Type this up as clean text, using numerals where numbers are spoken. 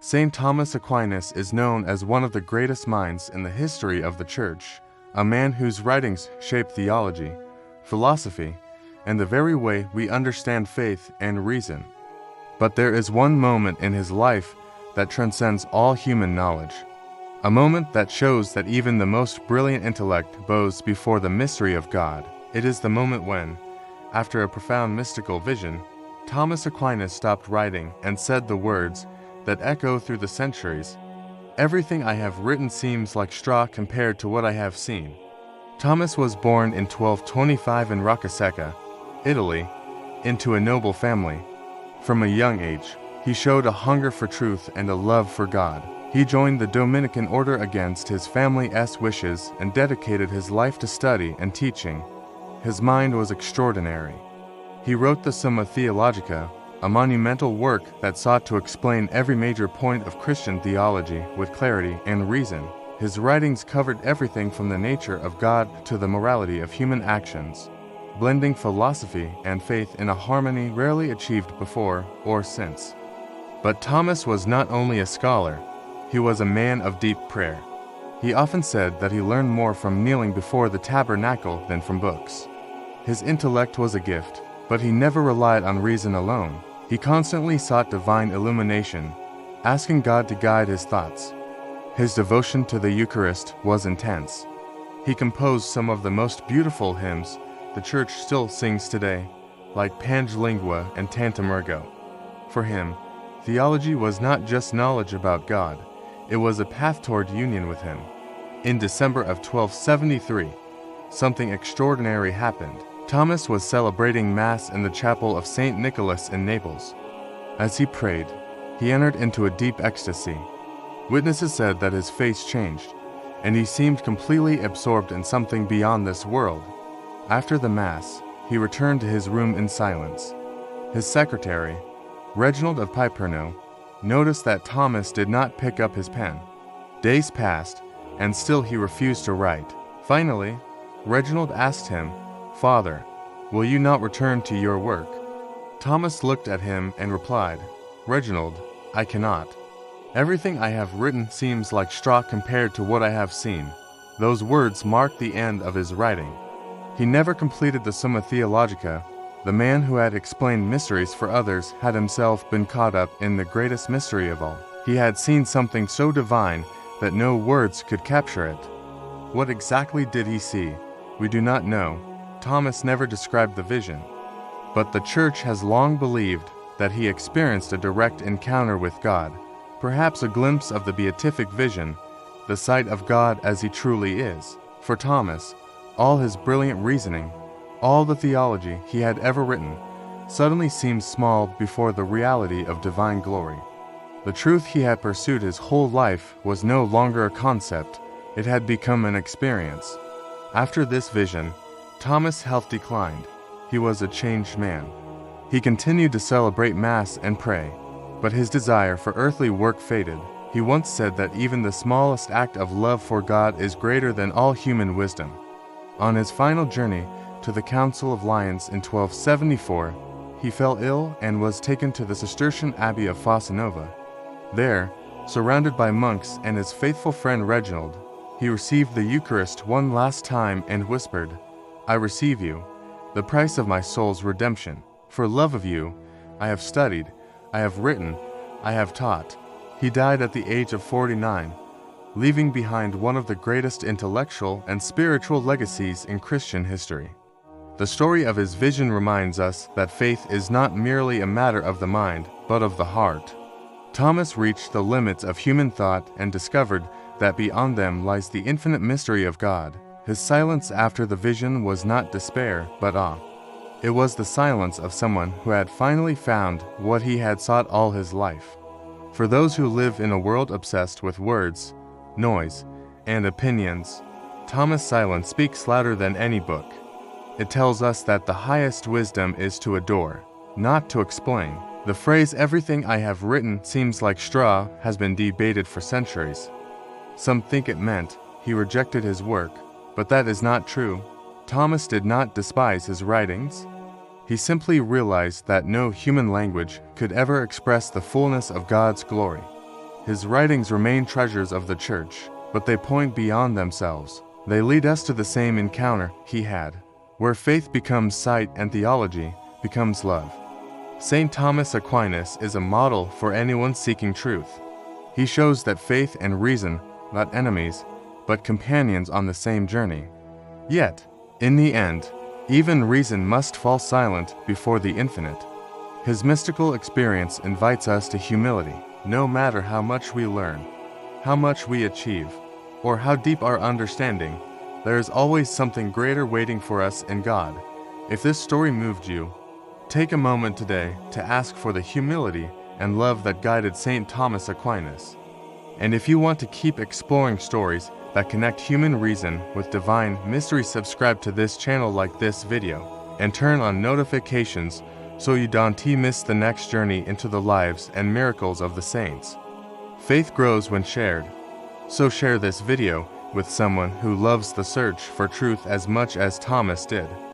Saint Thomas Aquinas is known as one of the greatest minds in the history of the Church, a man whose writings shape theology, philosophy, and the very way we understand faith and reason. But there is one moment in his life that transcends all human knowledge, a moment that shows that even the most brilliant intellect bows before the mystery of God. It is the moment when, after a profound mystical vision, Thomas Aquinas stopped writing and said the words that echo through the centuries, "Everything I have written seems like straw compared to what I have seen." Thomas was born in 1225 in Roccasecca, Italy, into a noble family. From a young age, he showed a hunger for truth and a love for God. He joined the Dominican order against his family's wishes and dedicated his life to study and teaching. His mind was extraordinary. He wrote the Summa Theologica, a monumental work that sought to explain every major point of Christian theology with clarity and reason. His writings covered everything from the nature of God to the morality of human actions, blending philosophy and faith in a harmony rarely achieved before or since. But Thomas was not only a scholar, he was a man of deep prayer. He often said that he learned more from kneeling before the tabernacle than from books. His intellect was a gift, but he never relied on reason alone. He constantly sought divine illumination, asking God to guide his thoughts. His devotion to the Eucharist was intense. He composed some of the most beautiful hymns the Church still sings today, like Pange Lingua and Tantum Ergo. For him, theology was not just knowledge about God, it was a path toward union with him. In December of 1273, something extraordinary happened. Thomas was celebrating Mass in the chapel of St. Nicholas in Naples. As he prayed, he entered into a deep ecstasy. Witnesses said that his face changed, and he seemed completely absorbed in something beyond this world. After the Mass, he returned to his room in silence. His secretary, Reginald of Piperno, noticed that Thomas did not pick up his pen. Days passed, and still he refused to write. Finally, Reginald asked him, "Father, will you not return to your work?" Thomas looked at him and replied, "Reginald, I cannot. Everything I have written seems like straw compared to what I have seen." Those words marked the end of his writing. He never completed the Summa Theologica. The man who had explained mysteries for others had himself been caught up in the greatest mystery of all. He had seen something so divine that no words could capture it. What exactly did he see? We do not know. Thomas never described the vision. But the Church has long believed that he experienced a direct encounter with God, perhaps a glimpse of the beatific vision, the sight of God as he truly is. For Thomas, all his brilliant reasoning, all the theology he had ever written, suddenly seemed small before the reality of divine glory. The truth he had pursued his whole life was no longer a concept, it had become an experience. After this vision, Thomas' health declined. He was a changed man. He continued to celebrate Mass and pray, but his desire for earthly work faded. He once said that even the smallest act of love for God is greater than all human wisdom. On his final journey to the Council of Lyons in 1274, he fell ill and was taken to the Cistercian Abbey of Fossanova. There, surrounded by monks and his faithful friend Reginald, he received the Eucharist one last time and whispered, "I receive you, the price of my soul's redemption. For love of you, I have studied, I have written, I have taught." He died at the age of 49, leaving behind one of the greatest intellectual and spiritual legacies in Christian history. The story of his vision reminds us that faith is not merely a matter of the mind, but of the heart. Thomas reached the limits of human thought and discovered that beyond them lies the infinite mystery of God. His silence after the vision was not despair, but awe. It was the silence of someone who had finally found what he had sought all his life. For those who live in a world obsessed with words, noise, and opinions, Thomas' silence speaks louder than any book. It tells us that the highest wisdom is to adore, not to explain. The phrase "everything I have written seems like straw" has been debated for centuries. Some think it meant he rejected his work, but that is not true. Thomas did not despise his writings. He simply realized that no human language could ever express the fullness of God's glory. His writings remain treasures of the Church, but they point beyond themselves. They lead us to the same encounter he had, where faith becomes sight and theology becomes love. Saint Thomas Aquinas is a model for anyone seeking truth. He shows that faith and reason, not enemies, but companions on the same journey. Yet, in the end, even reason must fall silent before the infinite. His mystical experience invites us to humility. No matter how much we learn, how much we achieve, or how deep our understanding, there is always something greater waiting for us in God. If this story moved you, take a moment today to ask for the humility and love that guided Saint Thomas Aquinas. And if you want to keep exploring stories that connect human reason with divine mystery, subscribe to this channel, like this video, and turn on notifications so you don't miss the next journey into the lives and miracles of the saints. Faith grows when shared, so share this video with someone who loves the search for truth as much as Thomas did.